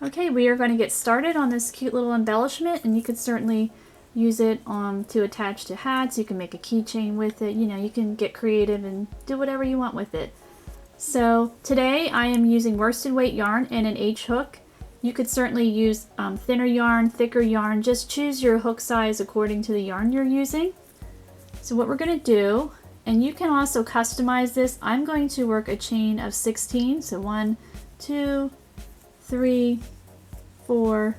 Okay, we are going to get started on this cute little embellishment, and you could certainly use it to attach to hats. You can make a keychain with it. You know, you can get creative and do whatever you want with it. So today I am using worsted weight yarn and an H hook. You could certainly use thinner yarn, thicker yarn. Just choose your hook size according to the yarn you're using. So what we're going to do, and you can also customize this, I'm going to work a chain of 16. So 1, 2, 3, 4,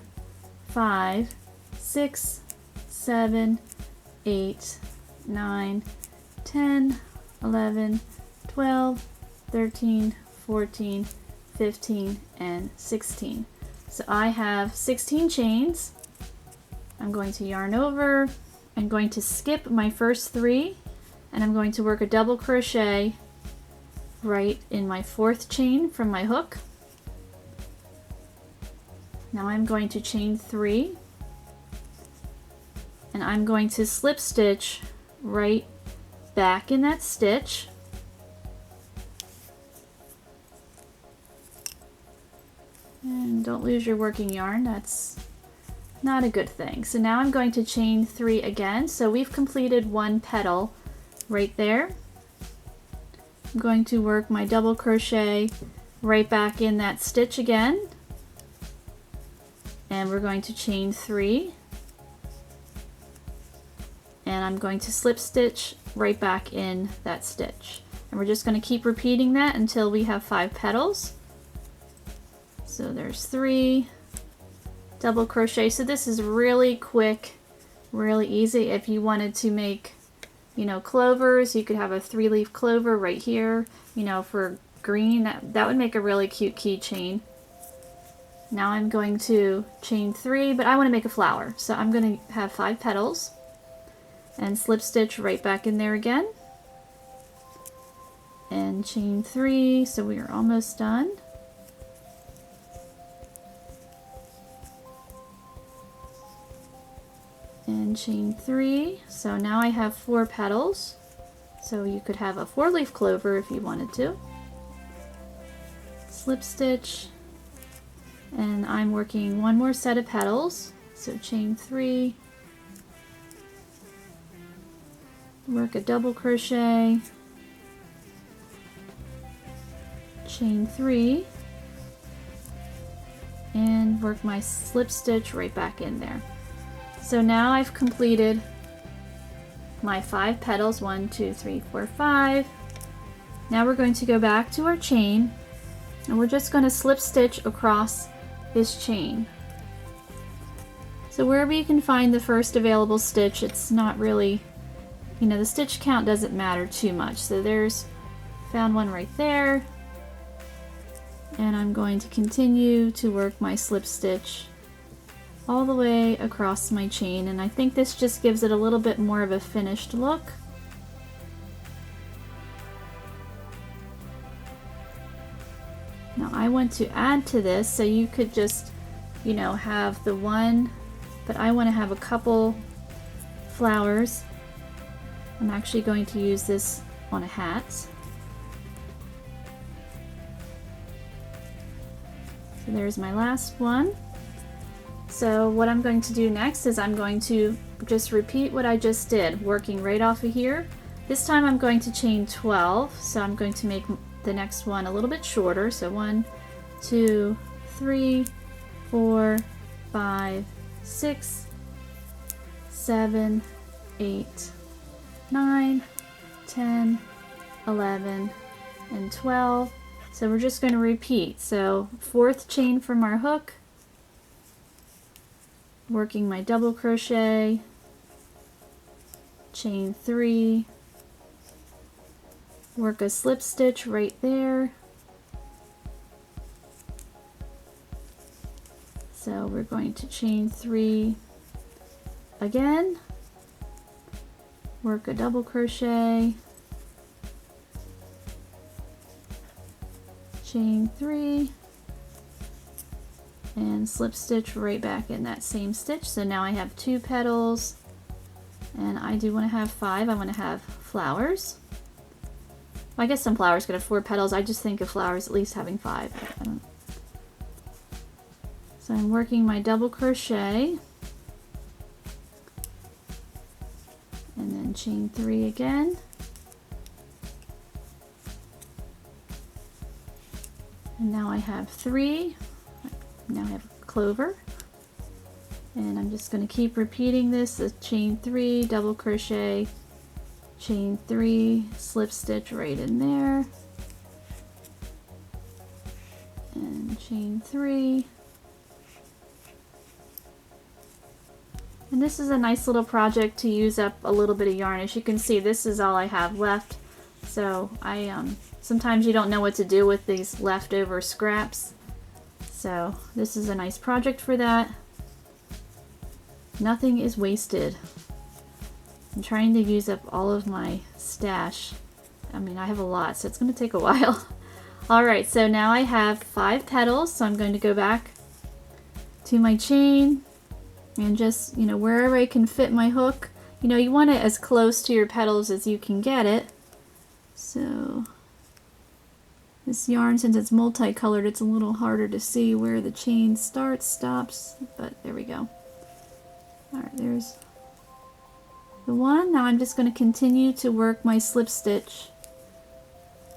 5, 6, 7, 8, 9, 10, 11, 12, 13, 14, 15, and 16. So I have 16 chains. I'm going to yarn over. I'm going to skip my first 3, and I'm going to work a double crochet right in my 4th chain from my hook. Now I'm going to chain 3, and I'm going to slip stitch right back in that stitch. And don't lose your working yarn, that's not a good thing. So now I'm going to chain 3 again. So we've completed 1 petal right there. I'm going to work my double crochet right back in that stitch again. And we're going to chain 3. And I'm going to slip stitch right back in that stitch. And we're just going to keep repeating that until we have 5 petals. So there's 3, double crochet. So this is really quick, really easy. If you wanted to make, you know, clovers, you could have a 3-leaf clover right here, you know, for green. That would make a really cute keychain. Now I'm going to chain 3, but I want to make a flower. So I'm going to have 5 petals and slip stitch right back in there again. And chain 3, so we are almost done. And chain 3, so now I have 4 petals, so you could have a 4-leaf clover if you wanted to. Slip stitch, and I'm working 1 more set of petals, so chain 3, work a double crochet, chain 3, and work my slip stitch right back in there. So now I've completed my 5 petals, 1, 2, 3, 4, 5. Now we're going to go back to our chain, and we're just going to slip stitch across this chain. So wherever you can find the first available stitch, it's not really, you know, the stitch count doesn't matter too much. So there's, found one right there, and I'm going to continue to work my slip stitch all the way across my chain, and I think this just gives it a little bit more of a finished look. Now I want to add to this, so you could just, you know, have the one, but I want to have a couple flowers. I'm actually going to use this on a hat. So there's my last one. So what I'm going to do next is I'm going to just repeat what I just did, working right off of here. This time I'm going to chain 12, so I'm going to make the next one a little bit shorter. So 1, 2, 3, 4, 5, 6, 7, 8, 9, 10, 11, and 12. So we're just going to repeat. So 4th chain from our hook, working my double crochet, chain 3, work a slip stitch right there. So we're going to chain 3 again, work a double crochet, chain 3, and slip stitch right back in that same stitch. So now I have 2 petals, and I do want to have 5. I want to have flowers. Well, I guess some flowers could have 4 petals. I just think of flowers at least having 5. I don't know. So I'm working my double crochet and then chain 3 again. And now I have 3. Now I have clover. And I'm just going to keep repeating this, a chain 3, double crochet, chain 3, slip stitch right in there, and chain 3. And this is a nice little project to use up a little bit of yarn. As you can see, this is all I have left. So sometimes you don't know what to do with these leftover scraps. So this is a nice project for that. Nothing is wasted. I'm trying to use up all of my stash. I mean, I have a lot, so it's going to take a while. Alright, so now I have 5 petals, so I'm going to go back to my chain and just, wherever I can fit my hook. You want it as close to your petals as you can get it. So this yarn, since it's multicolored, it's a little harder to see where the chain starts, stops, but there we go. Alright, there's the one. Now I'm just going to continue to work my slip stitch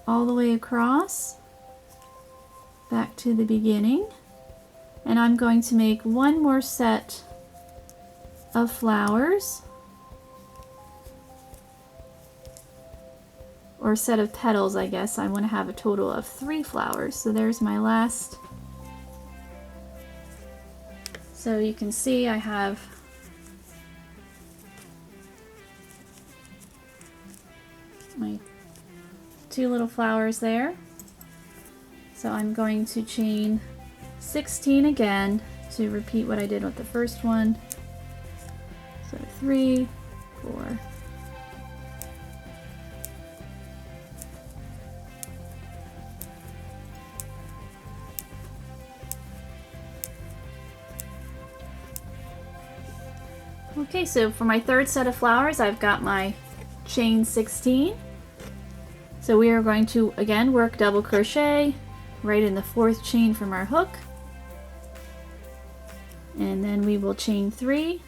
all the way across, back to the beginning. And I'm going to make one more set of flowers, or set of petals, I guess. I want to have a total of 3 flowers. So there's my last. So you can see I have my 2 little flowers there. So I'm going to chain 16 again to repeat what I did with the first one. So 3, 4, okay, so for my third set of flowers, I've got my chain 16. So we are going to again work double crochet right in the 4th chain from our hook, and then we will chain 3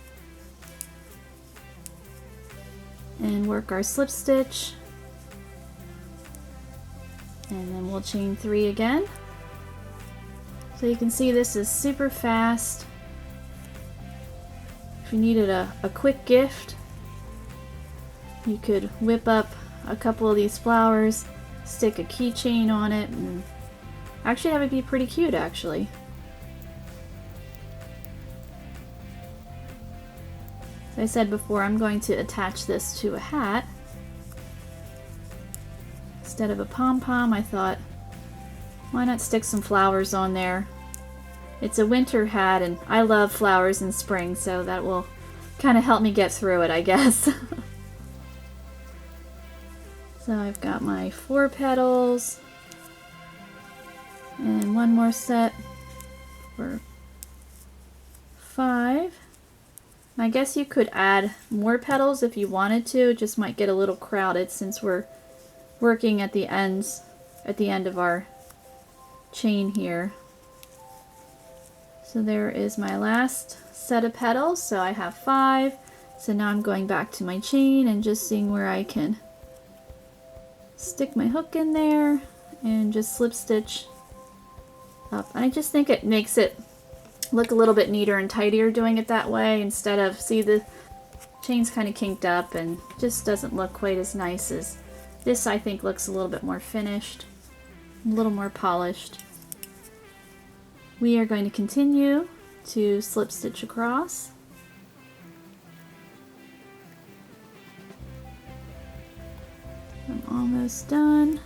and work our slip stitch, and then we'll chain 3 again. So you can see this is super fast. If you needed a quick gift, you could whip up a couple of these flowers, stick a keychain on it, and actually that would be pretty cute actually. As I said before, I'm going to attach this to a hat. Instead of a pom-pom, I thought, why not stick some flowers on there? It's a winter hat, and I love flowers in spring, so that will kind of help me get through it, I guess. So I've got my 4 petals, and one more set for 5. And I guess you could add more petals if you wanted to. It just might get a little crowded since we're working at the end of our chain here. So there is my last set of petals. So I have 5. So now I'm going back to my chain and just seeing where I can stick my hook in there and just slip stitch up. And I just think it makes it look a little bit neater and tidier doing it that way, instead of, see, the chain's kind of kinked up and just doesn't look quite as nice as this. I think looks a little bit more finished, a little more polished. We are going to continue to slip stitch across. I'm almost done.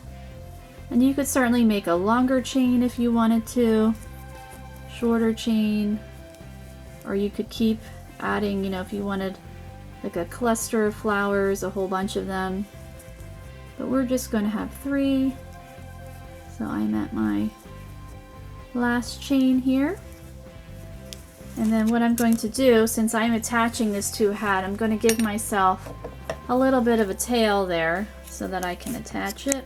And you could certainly make a longer chain if you wanted to, shorter chain, or you could keep adding, if you wanted like a cluster of flowers, a whole bunch of them. But we're just going to have 3. So I'm at my last chain here. And then what I'm going to do, since I'm attaching this to a hat, I'm going to give myself a little bit of a tail there so that I can attach it.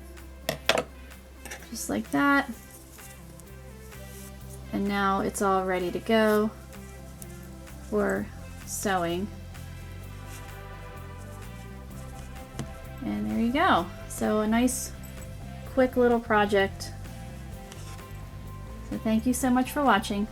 Just like that. And now it's all ready to go for sewing. And there you go. So a nice quick little project. So thank you so much for watching.